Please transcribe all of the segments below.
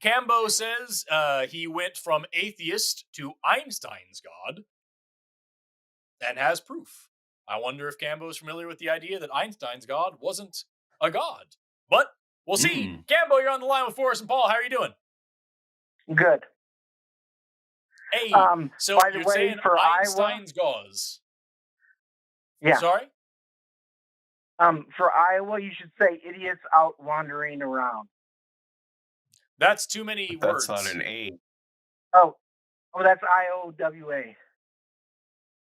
Cambo says he went from atheist to Einstein's God and has proof. I wonder if Cambo is familiar with the idea that Einstein's God wasn't a god. But we'll see. Mm. Cambo, you're on the line with Forrest and Paul. How are you doing? Good. Hey, so By the you're way, saying for Einstein's gods. yeah. Sorry? For Iowa, you should say idiots out wandering around. That's too many But words. that's not an A. Oh, that's IOWA.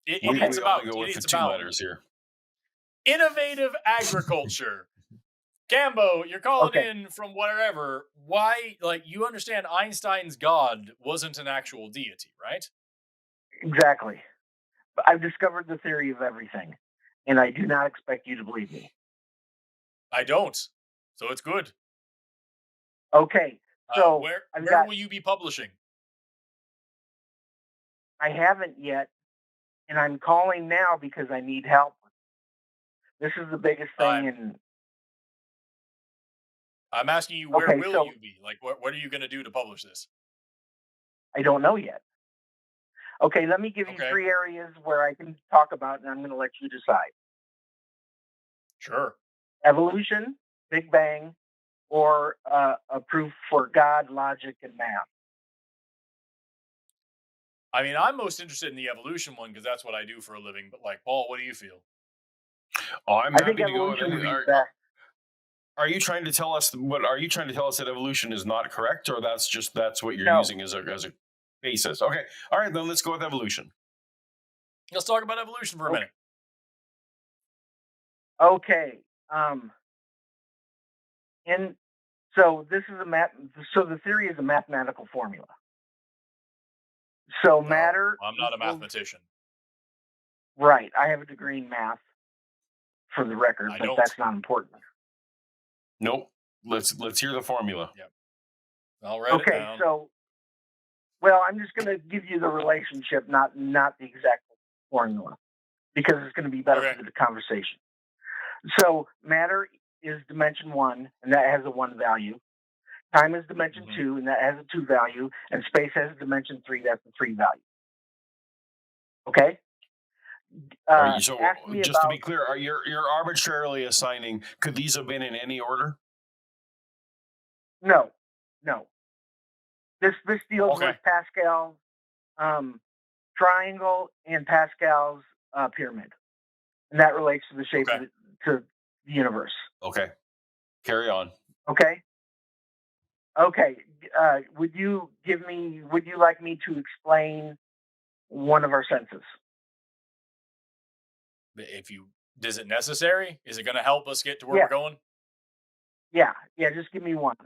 Idiots We about. only go with Idiots the two about. letters here. Innovative agriculture. Cambo, you're calling Okay. in from wherever. Why, you understand Einstein's God wasn't an actual deity, right? Exactly. But I've discovered the theory of everything, and I do not expect you to believe me. I don't. So it's good. Okay. So where got, will you be publishing? I haven't yet, and I'm calling now because I need help. This is the biggest thing in. I'm asking you, where will you be? What are you going to do to publish this? I don't know yet. Okay, let me give you 3 areas where I can talk about, and I'm going to let you decide. Sure. Evolution, Big Bang, or a proof for God, logic, and math. I mean, I'm most interested in the evolution one because that's what I do for a living. But Paul, what do you feel? Oh, I'm happy to go with it. Are you trying to tell us Are you trying to tell us that evolution is not correct, or that's what you're using as a basis? Okay, all right, then let's go with evolution. Let's talk about evolution for a minute. Okay. And so this is the theory is a mathematical formula. So matter. I'm not a mathematician. Right. I have a degree in math, for the record, but that's not important. Nope. Let's hear the formula. Yep. I'll write it down. Okay, so I'm just going to give you the relationship, not the exact formula, because it's going to be better for the conversation. So matter is dimension 1, and that has a 1 value. Time is dimension 2, and that has a 2 value. And space has a dimension 3, that's a 3 value. Okay? So just to be clear, you're arbitrarily assigning, could these have been in any order? No. This deals with Pascal's triangle and Pascal's pyramid. And that relates to the shape of to the universe. Okay. Carry on. Okay. Would you like me to explain one of our senses? Is it necessary? Is it going to help us get to where we're going? Yeah, just give me one.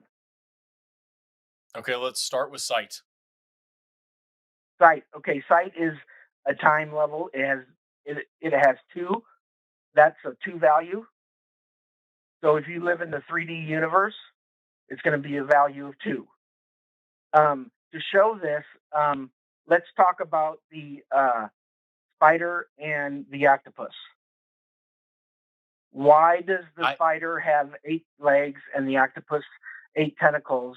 Okay, let's start with sight. Sight. Okay, sight is a time level. It has 2. That's a 2 value. So if you live in the 3D universe, it's going to be a value of 2. To show this, let's talk about the spider and the octopus. Why does the spider have 8 legs and the octopus 8 tentacles,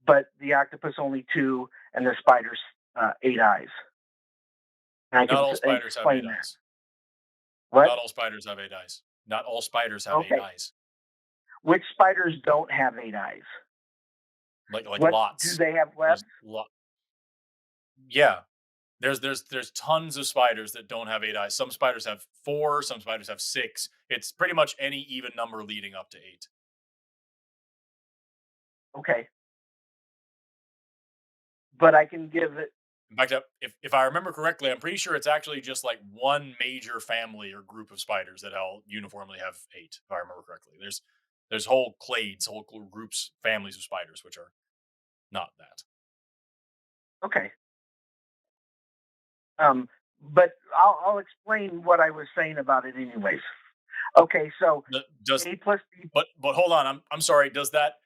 but the octopus only 2 and the spider's 8 eyes? Not all spiders have 8 eyes. What? Not all spiders have 8 eyes. Not all spiders have 8 eyes. Which spiders don't have 8 eyes? Like lots. Do they have webs? Yeah. There's tons of spiders that don't have 8 eyes. Some spiders have 4, some spiders have 6. It's pretty much any even number leading up to 8. Okay. But I can give it. In fact, if I remember correctly, I'm pretty sure it's actually just one major family or group of spiders that all uniformly have 8. If I remember correctly, there's whole clades, whole groups, families of spiders which are not that. Okay. But I'll explain what I was saying about it anyways. Okay, so A plus B. But hold on, I'm sorry. Does that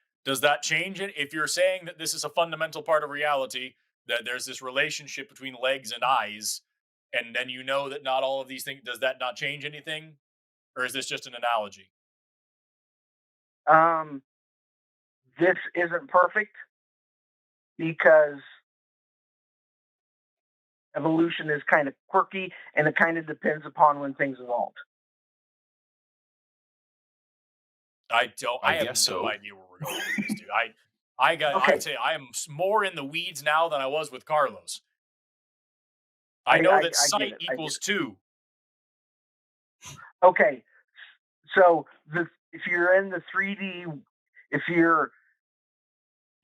change it? If you're saying that this is a fundamental part of reality, that there's this relationship between legs and eyes, and then you know that not all of these things, does that not change anything? Or is this just an analogy? This isn't perfect, because evolution is kind of quirky and it kind of depends upon when things evolved. I I have guess no so. idea where we're going with this, dude. I Okay, tell you, I am more in the weeds now than I was with Carlos. I, I know I, that I get sight it. I get equals it. 2. Okay, so if you're in the 3D, if you're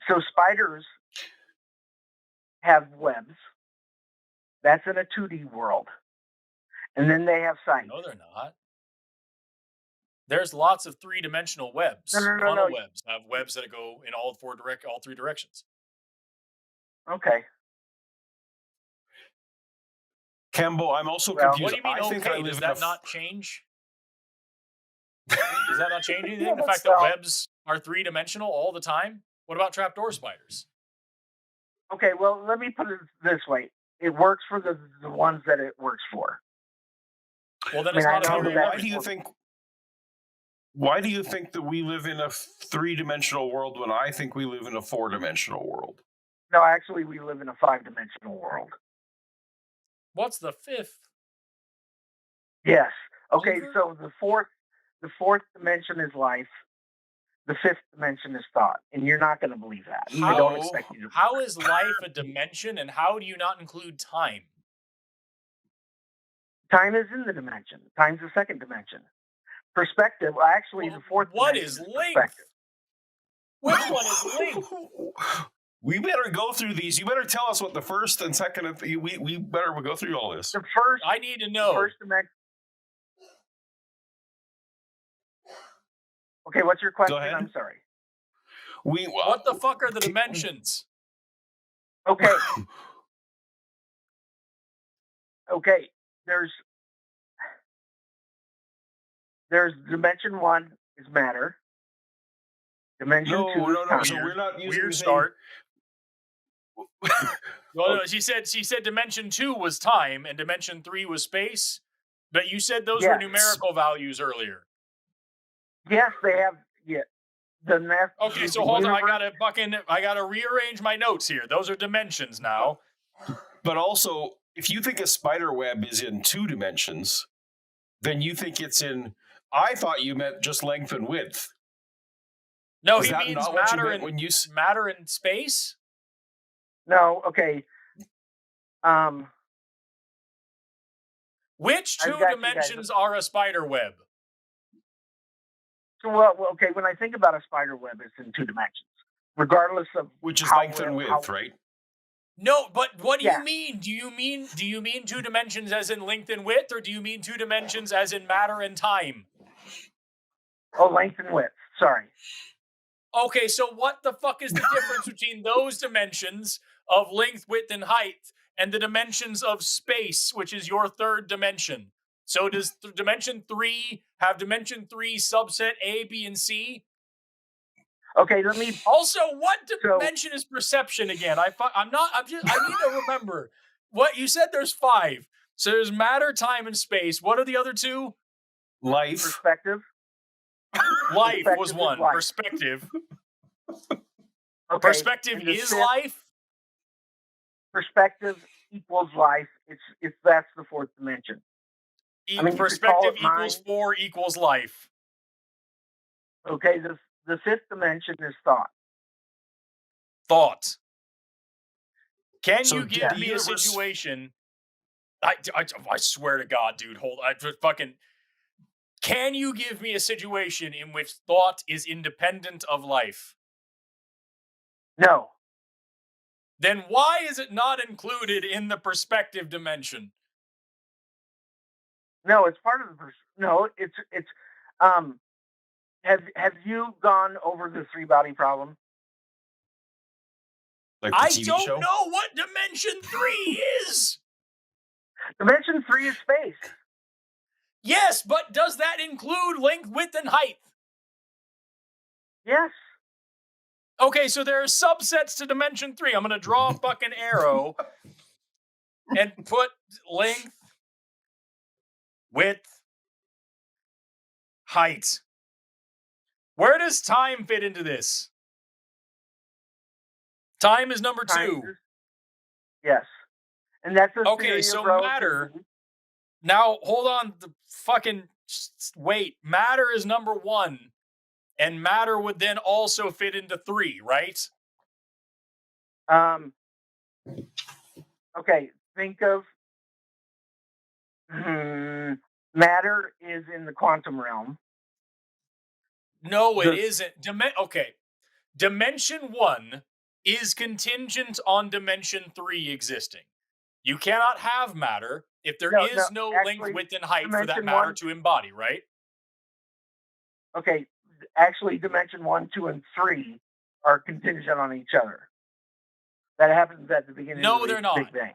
so spiders have webs. That's in a 2D world, and then they have sight. No, they're not. There's lots of three-dimensional No, webs. no, no, Funnel no. webs have webs that go in all 3 directions. Okay, Cambo, I'm also well, What confused. do you mean? I think I Okay, does live in a. that not change? Does that not change yeah, anything? The fact that well, webs are three-dimensional all the time. What about trapdoor spiders? okay, well, let me put it this way: it works for the ones that it works for. Well, then I mean, it's I not know about that Cambo, that why can do you work. think? Why do you think that we live in a three-dimensional world when I think we live in a four-dimensional world? No, actually, we live in a 5-dimensional world. What's the fifth? Yes. Okay, Over? so the fourth dimension is life. The fifth dimension is thought, and you're not going to believe that. I don't No, expect you to believe How that. is life a dimension, and how do you not include time? Time is in the dimension. Time's the second dimension. Perspective. Well, actually, the Well, fourth what dimension is is length? perspective. Which one is length? we better go through these. You better tell us what the first and second. We better go through all this. The first, I need to the know. first dimension. Okay, what's your Go question? ahead. I'm sorry. We What the fuck are the dimensions? Okay, okay. There's dimension one is matter. Dimension no, two is no, no. time. So we're not using Weird the same. start. Well, no, she said dimension 2 was time and dimension 3 was space, but you said those were Yes, numerical values earlier. yes, they have. Yeah, Okay, so the hold on. universe. I gotta rearrange my notes here. Those are dimensions now. But also, if you think a spider web is in 2 dimensions, then you think it's in. I thought you meant just length and width. No, Is he that means not what you meant when you? matter and space. No, okay. Um, Which I've two got you guys. dimensions are a spider web? So, okay. When I think about a spider web, it's in 2 dimensions, regardless of Which is how length and well, width, right? No, but what do yeah. you mean? Do you mean 2 dimensions as in length and width, or do you mean 2 dimensions as in matter and time? Oh, length and width. Sorry. Okay, so what the fuck is the difference between those dimensions of length, width, and height and the dimensions of space, which is your third dimension? So does dimension 3 have dimension 3 subset A, B, and C? Okay, let me. Also, what So, dimension is perception again? I'm not. I need to remember what you said. There's 5. So there's matter, time, and space. What are the other 2? Life. perspective. Life was Perspective is 1. life. Perspective. Okay. Perspective and the is fifth life. perspective equals life. It's that's the fourth dimension. I mean, you could call Perspective it mind. equals 4 equals life. Okay, the fifth dimension is thought. Thought. Can So you did give the me a universe? situation? I swear to God, dude. Hold. I just fucking. Can you give me a situation in which thought is independent of life? No, Then why is it not included in the perspective dimension? no, it's part of the. No, it's. Um, have you gone over the three body problem? Like the I TV don't show? know what dimension 3 is. Dimension three is space. Yes, but does that include length, width, and height? Yes. Okay, so there are subsets to dimension 3. I'm going to draw a fucking arrow and put length, width, height. Where does time fit into this? Time is number Time two. is, yes. And that's a Okay, theory of so matter. relativity. Now, hold on. The fucking wait. Matter is number one, and matter would then also fit into three, right? Um, okay, think of matter is in the quantum realm. No, it The isn't. Okay, dimension one is contingent on dimension three existing. You cannot have matter if there no, no, is no length, actually, width, and height for that dimension matter one. to embody, right? Okay, actually, dimension 1, 2, and 3 are contingent on each other. That happens at the beginning of No, the they're not. Big Bang.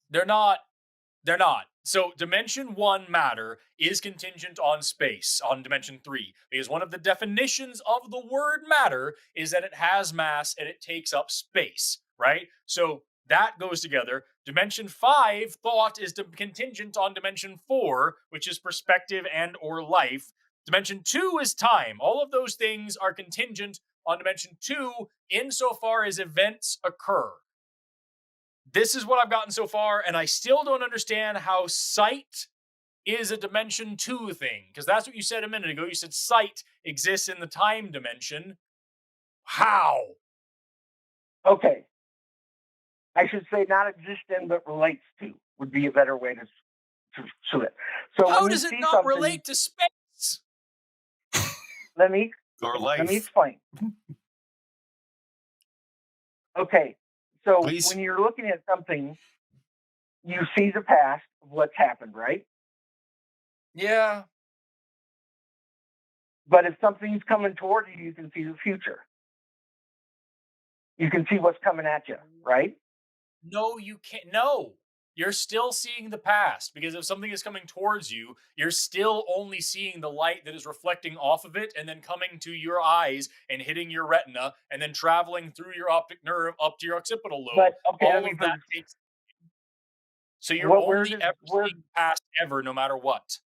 They're not. They're not. So dimension one matter is contingent on space on dimension three, because one of the definitions of the word matter is that it has mass and it takes up space, right? So that goes together. Dimension five, thought, is contingent on dimension four, which is perspective and or life. Dimension two is time. All of those things are contingent on dimension two insofar as events occur. This is what I've gotten so far, and I still don't understand how sight is a dimension two thing, because that's what you said a minute ago. You said sight exists in the time dimension. How? Okay. I should say not exist in, but relates to would be a better way to it. So How when you does it see not something, relate to space? let me Or let me life, explain. Okay. So please. when you're looking at something, you see the past of what's happened, right? Yeah. But if something's coming toward you, you can see the future. You can see what's coming at you, right? No, you can't. No. You're still seeing the past, because if something is coming towards you, you're still only seeing the light that is reflecting off of it and then coming to your eyes and hitting your retina and then traveling through your optic nerve up to your occipital lobe. But okay, let All me of put that it. takes. So you're Where only does ever where seeing past ever, no matter what.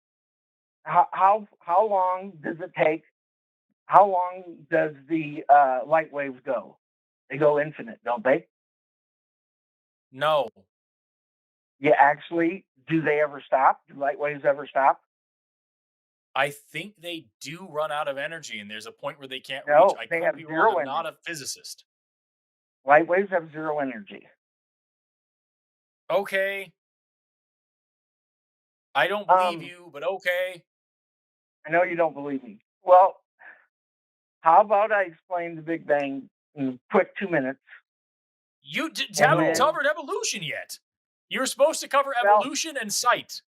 how long does it take? How long does the light waves go? They go infinite, don't they? No. Yeah, actually, do they ever stop? Do light waves ever stop? I think they do run out of energy and there's a point where they can't reach. No, I they could have be wrong. zero I'm energy. not a physicist. Light waves have zero energy. Okay. I don't believe Um, you, but okay. I know you don't believe me. Well, how about I explain the Big Bang in quick 2 minutes, You and haven't No. then covered evolution yet. You're supposed to cover well, evolution and sight.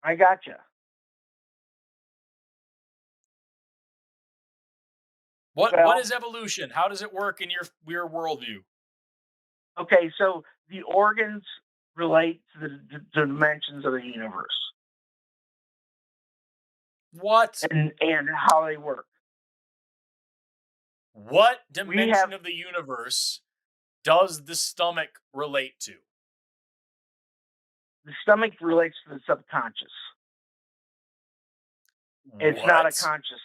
I gotcha. What Well, is evolution? How does it work in your worldview? okay, so the organs relate to the dimensions of the universe What? and how they work. What We have dimension of the universe does the stomach relate to? the stomach relates to the subconscious. It's not a What? conscious.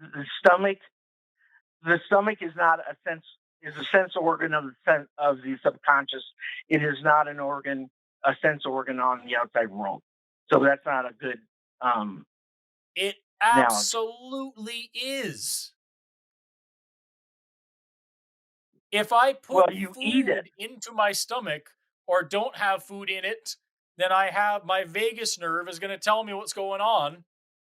The stomach, the stomach is not a sense is a sense organ of the subconscious. It is not an organ, a sense organ on the outside world. So that's not a good It analogy. absolutely is. If I Well, put you eat it. food into my stomach or don't have food in it, then I have my vagus nerve is going to tell me what's going on.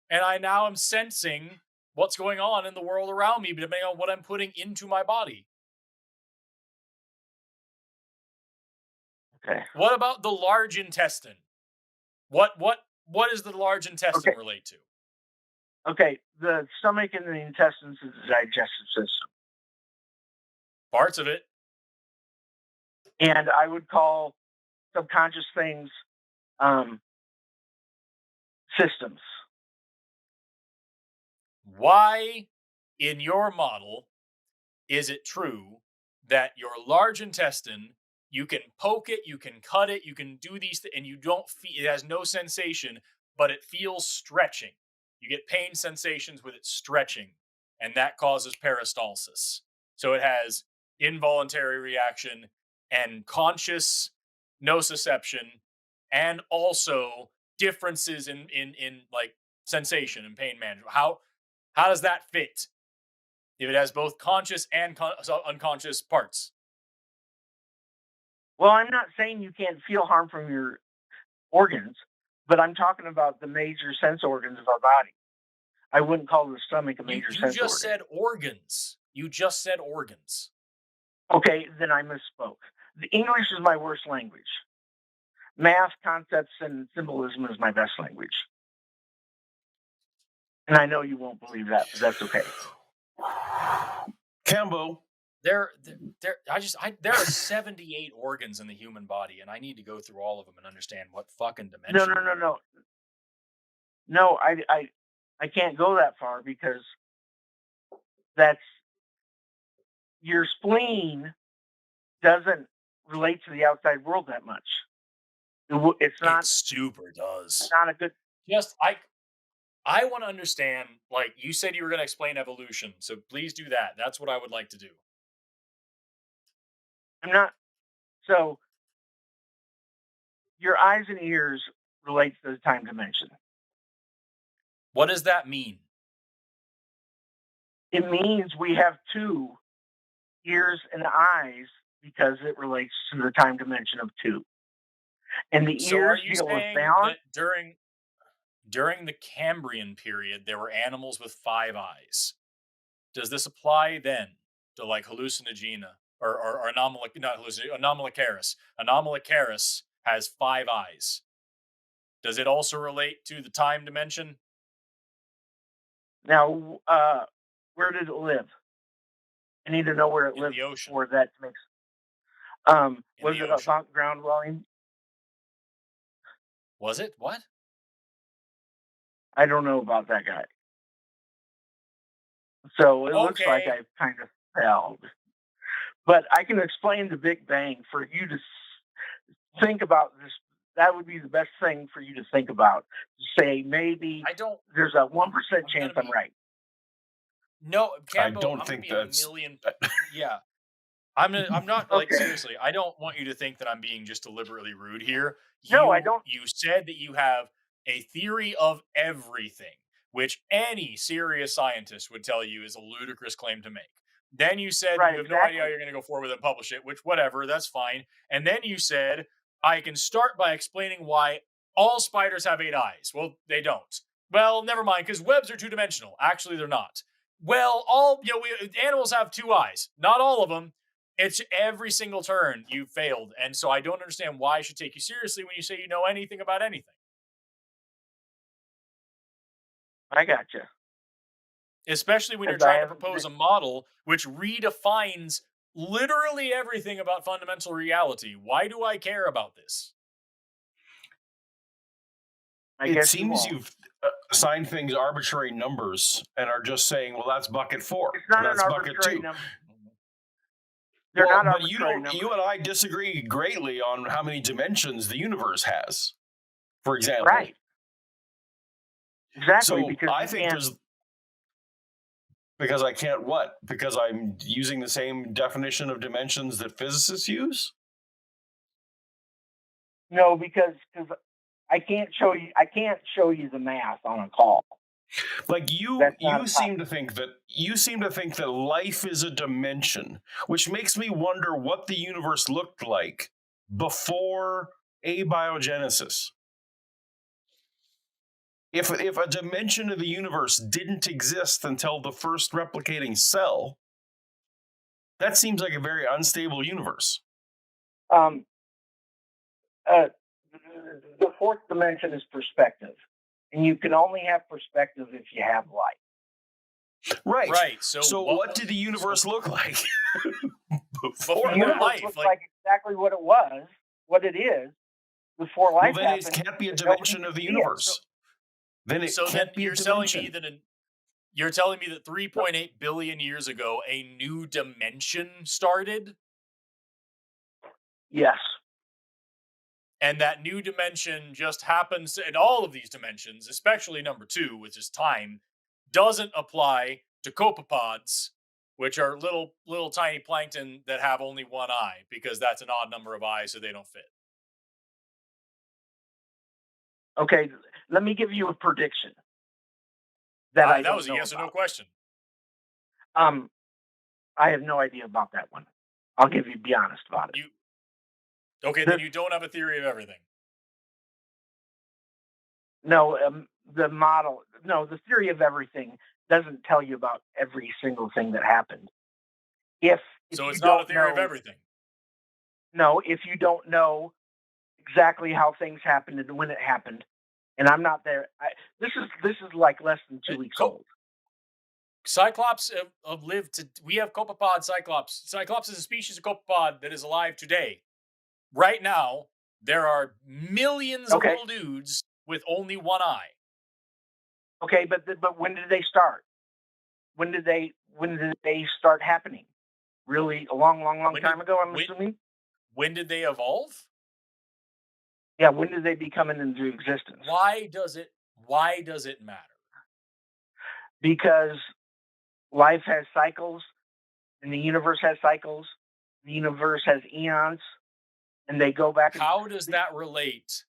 And I now am sensing what's going on in the world around me, depending on what I'm putting into my body. Okay. What about the large intestine? What does the large intestine Okay. relate to? Okay. The stomach and the intestines is the digestive system, Parts of it. and I would call subconscious things um, systems. Why, in your model, is it true that your large intestine, you can poke it, you can cut it, you can do these and you don't feel, it has no sensation, but it feels stretching. You get pain sensations with it stretching. and that causes peristalsis. So it has involuntary reaction and conscious nociception, and also differences in like sensation and pain management. How does that fit if it has both conscious and unconscious parts? Well, I'm not saying you can't feel harm from your organs, but I'm talking about the major sense organs of our body. I wouldn't call the stomach a major You sense just organ. said organs. You just said organs. Okay, then I misspoke. The English is my worst language. Math, concepts, and symbolism is my best language. And I know you won't believe that, but that's okay. Cambo. There are 78 organs in the human body, and I need to go through all of them and understand what fucking No, dimension. no. I can't go that far because that's your spleen doesn't relate to the outside world that much. It's not It super does. not a good. Just I want to understand. Like you said, you were going to explain evolution, so please do that. That's what I would like to do. I'm not. So your eyes and ears relate to the time dimension. What does that mean? It means we have two ears and eyes because it relates to the time dimension of two. And the So are ears you deal with saying balance. that during the Cambrian period there were animals with 5 eyes? Does this apply then to like hallucinogena or anomalocaris? Anomalocaris has 5 eyes. Does it also relate to the time dimension? Now, where did it live? I need to know where it In lived the ocean. for that makes. In Was the it ocean. a ground dwelling? Was it? What? I don't know about that guy. So it looks like Okay. I've kind of failed. But I can explain the Big Bang for you to think about this. That would be the best thing for you to think about. Say maybe I don't. there's a 1% I'm chance gonna I'm be right. no, I Cambo. don't I'm gonna think be a that's. million. Yeah, I'm not like Okay. seriously. I don't want you to think that I'm being just deliberately rude here. No, I You don't. you said that you have a theory of everything, which any serious scientist would tell you is a ludicrous claim to make. Then you said that Right, you have no idea how exactly. you're going to go forward with it and publish it, which whatever, that's fine. And then you said I can start by explaining why all spiders have 8 eyes. Well, they don't. Well, never mind, because webs are 2 dimensional. Actually, they're not. Well, animals have 2 eyes. Not all of them. It's every single turn you failed. And so I don't understand why I should take you seriously when you say you know anything about anything. I got you. Especially when you're Because I trying to haven't. propose a model which redefines literally everything about fundamental reality. Why do I care about this? I It guess you seems won't. you've assigned things arbitrary numbers and are just saying, well, that's bucket 4. It's not That's an bucket arbitrary 2. number. They're Well, not but you arbitrary don't. numbers. You and I disagree greatly on how many dimensions the universe has. For example, Right. Exactly. so Because I you think can't. there's because I can't what? Because I'm using the same definition of dimensions that physicists use? No, because I can't show you. I can't show you the math on a call. Like you That's not you a seem to think that life is a dimension, which makes me wonder what the universe looked like before abiogenesis. If a dimension of the universe didn't exist until the first replicating cell, that seems like a very unstable universe. Um, uh, the fourth dimension is perspective, and you can only have perspective if you have light. Right. Right. So what did the universe look like Before The your universe life, looks like like exactly what it was, what it is before well, life then it happened. can't be a but nobody dimension could of the see it. universe. Then it so then can't be a you're telling me dimension. that you're telling me that 3.8 billion years ago a new dimension started, Yes. and that new dimension just happens, and all of these dimensions, especially number 2, which is time, doesn't apply to copepods, which are little tiny plankton that have only one eye because that's an odd number of eyes, so they don't fit. Okay, let me give you a prediction that I That don't was a know yes or no about. question. Um, I have no idea about that one. I'll be honest about it. You okay? Then The you don't have a theory of everything. No, the model, no, the theory of everything doesn't tell you about every single thing that happened. If if So you it's not a don't theory of know, everything. no, if you don't know exactly how things happened and when it happened, and I'm not there. This is like less than two Uh, weeks co- old. Cyclops have lived to. We have copepod cyclops. Cyclops is a species of copepod that is alive today. Right now, there are millions of Okay, little dudes with only one eye. okay, but when did they start? When did they start happening? Really, a long When did time ago. I'm when assuming. when did they evolve? Yeah, when did they become into existence? Why does it matter? Because life has cycles, and the universe has cycles. The universe has eons, and they go back and How does that relate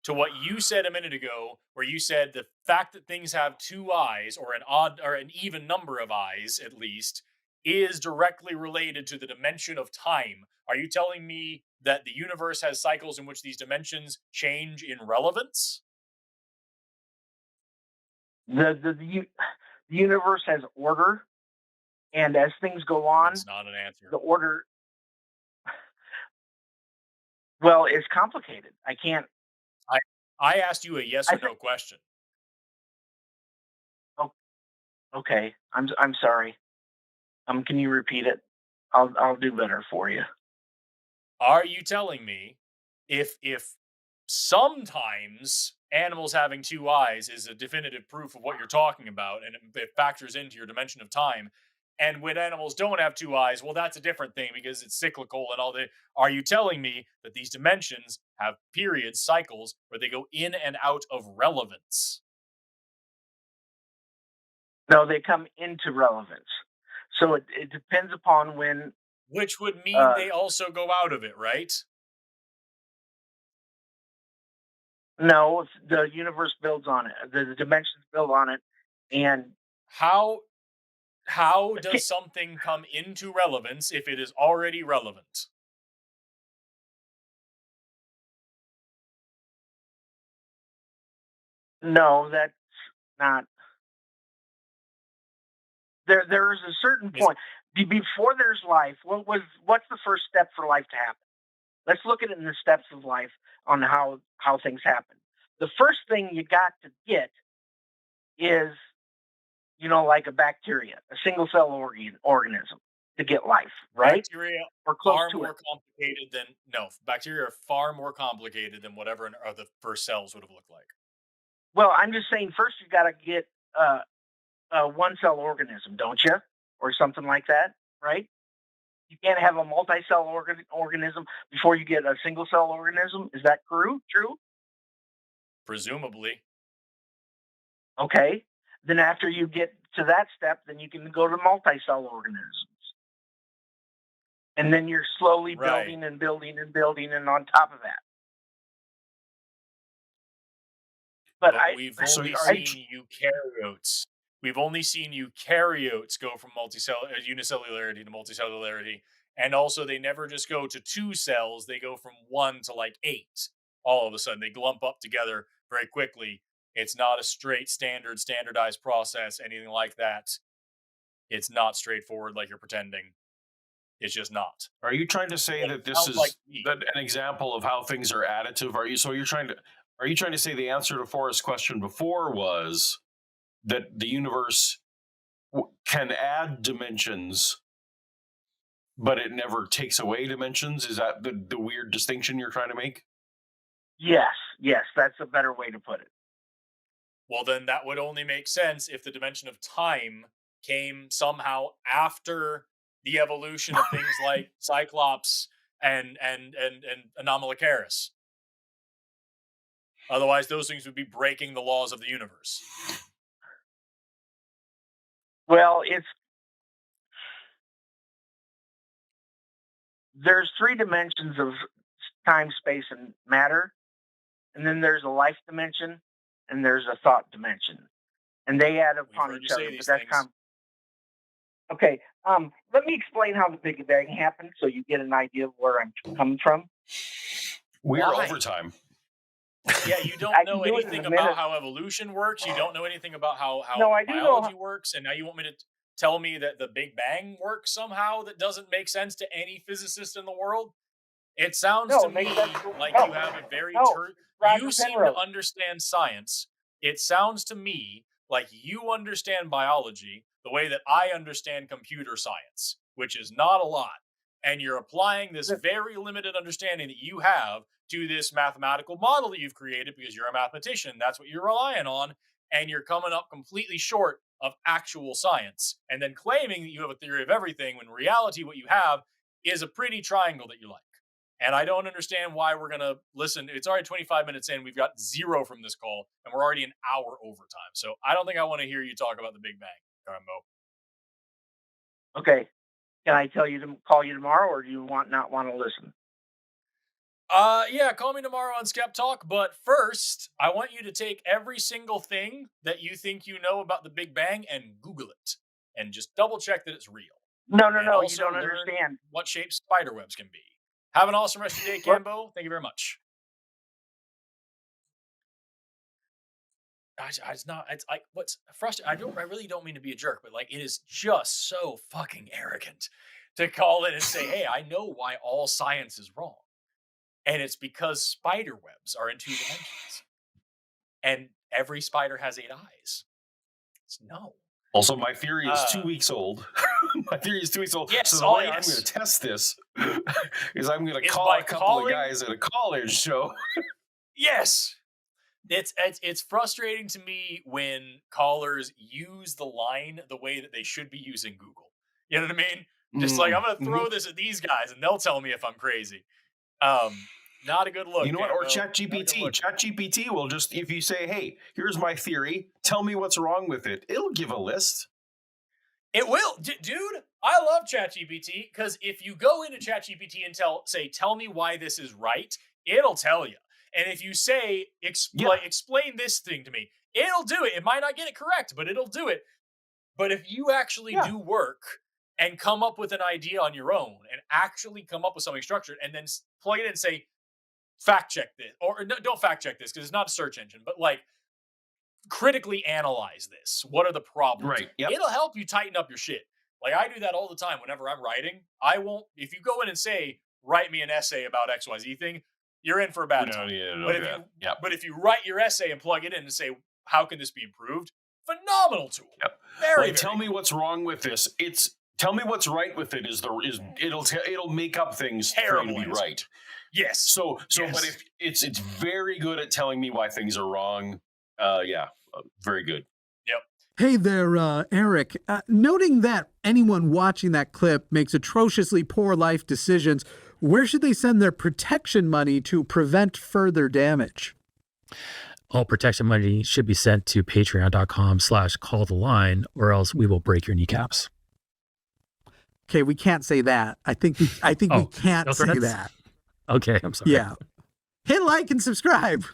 to what you said a minute ago, where you said the fact that things have two eyes, or an odd or an even number of eyes at least, is directly related to the dimension of time? Are you telling me that the universe has cycles in which these dimensions change in relevance? the universe has order, and as things go on, That's not an answer. the order, well, is complicated. I can't. I I asked you a yes I or think. no question. Oh, okay. I'm sorry. Can you repeat it? I'll do better for you. Are you telling me if sometimes animals having two eyes is a definitive proof of what you're talking about and it factors into your dimension of time, and when animals don't have two eyes, well, that's a different thing because it's cyclical and all that. Are you telling me that these dimensions have periods, cycles, where they go in and out of relevance? No, they come into relevance. So it depends upon when. Which would mean Uh, they also go out of it, right? no, the universe builds on it. The dimensions build on it, and how how does something come into relevance if it is already relevant? no, that's not. There is a certain Is point before there's life. What's the first step for life to happen? Let's look at it in the steps of life on how things happen. The first thing you got to get is, like a bacteria, a single cell organism to get life, right? bacteria Or close far to it. more complicated than no bacteria are far more complicated than whatever the first cells would have looked like. Well, I'm just saying, first you got to get a one cell organism, don't you? Or something like that, right? You can't have a multi-cell organism before you get a single cell organism. Is that true? True. Presumably. Okay. Then after you get to that step, then you can go to multi-cell organisms, and then you're slowly Right. building and building and building, and on top of that. But But we've So only are you? seen eukaryotes. We've only seen eukaryotes go from unicellularity to multicellularity, and also they never just go to two cells; they go from one to like eight. All of a sudden, they glump up together very quickly. It's not a straight, standardized process, anything like that. It's not straightforward like you're pretending. It's just not. Are you trying to say What it that this sounds like is to me. an example of how things are additive? Are you? So you're trying to? Are you trying to say the answer to Forrest's question before was that the universe can add dimensions, but it never takes away dimensions? Is that the weird distinction you're trying to make? yes, yes, that's a better way to put it. Well, then that would only make sense if the dimension of time came somehow after the evolution of things like Cyclops and Anomalocaris. Otherwise, those things would be breaking the laws of the universe. Well, there's 3 dimensions of time, space, and matter, and then there's a life dimension, and there's a thought dimension, and they add We've upon heard you each other. say But these that's things. okay. Let me explain how the Big Bang happened, so you get an idea of where I'm coming from. We're Why? overtime. Yeah, you don't I know can do it in anything a about minute. how evolution works. You don't know anything about how No, I do know. biology works, and now you want me to tell me that the Big Bang works somehow that doesn't make sense to any physicist in the world? It sounds No, to it makes sense. me like you No, have a very no, you Roger seem to Penrose. understand science. It sounds to me like you understand biology the way that I understand computer science, which is not a lot. And you're applying this very limited understanding that you have to this mathematical model that you've created because you're a mathematician. That's what you're relying on. And you're coming up completely short of actual science and then claiming that you have a theory of everything when in reality, what you have is a pretty triangle that you like. And I don't understand why we're going to listen. It's already 25 minutes in. We've got 0 from this call, and we're already an hour overtime. So I don't think I want to hear you talk about the Big Bang, Cambo. Okay. Can I tell you to call you tomorrow, or do you not want to listen? Yeah, call me tomorrow on Skep Talk. But first, I want you to take every single thing that you think you know about the Big Bang and Google it, and just double check that it's real. No, And no. You also don't learn understand. what shape spider webs can be. Have an awesome rest of your day, What? Cambo. Thank you very much. It's not. It's like what's frustrating. I really don't mean to be a jerk, but like it is just so fucking arrogant to call it and say, "Hey, I know why all science is wrong, and it's because spider webs are in 2 dimensions, and every spider has 8 eyes." It's no. Also, my theory is 2 Uh, weeks old. My theory is 2 weeks old. So yes. the Oh, way I'm going to yes. test this is I'm going to Is call by a couple of calling. guys at a college show. Yes. It's frustrating to me when callers use the line the way that they should be using Google. You know what I mean? Just like I'm gonna Mm-hmm. throw this at these guys and they'll tell me if I'm crazy. Not a good look, You know what? Or Cambo. Not a good ChatGPT. look. ChatGPT will just, if you say, hey, here's my theory, tell me what's wrong with it, it'll give a list. It will, dude. I love ChatGPT because if you go into ChatGPT and tell me why this is right, it'll tell you. And if you say Yeah. explain this thing to me, it'll do it. It might not get it correct, but it'll do it. But if you actually Yeah. do work and come up with an idea on your own and actually come up with something structured and then plug it in and say, fact check this, or no, don't fact check this because it's not a search engine, but like critically analyze this. What are the problems? Right. Yep. It'll help you tighten up your shit. Like I do that all the time whenever I'm writing. I won't, if you go in and say, write me an essay about XYZ thing, you're in for a bad time. Yep. But if you write your essay and plug it in and say, how can this be improved? Phenomenal tool. Yep. Very, like, tell me what's wrong with this. Tell me what's right with it. It'll make up things for you to be right. Yes. So, yes. But if it's very good at telling me why things are wrong. Very good. Yep. Hey there, Eric. Noting that anyone watching that clip makes atrociously poor life decisions, where should they send their protection money to prevent further damage? All protection money should be sent to patreon.com/calltheline, or else we will break your kneecaps. Okay, we can't say that. I think we can't say that. Okay, I'm sorry. Yeah. Hit like and subscribe.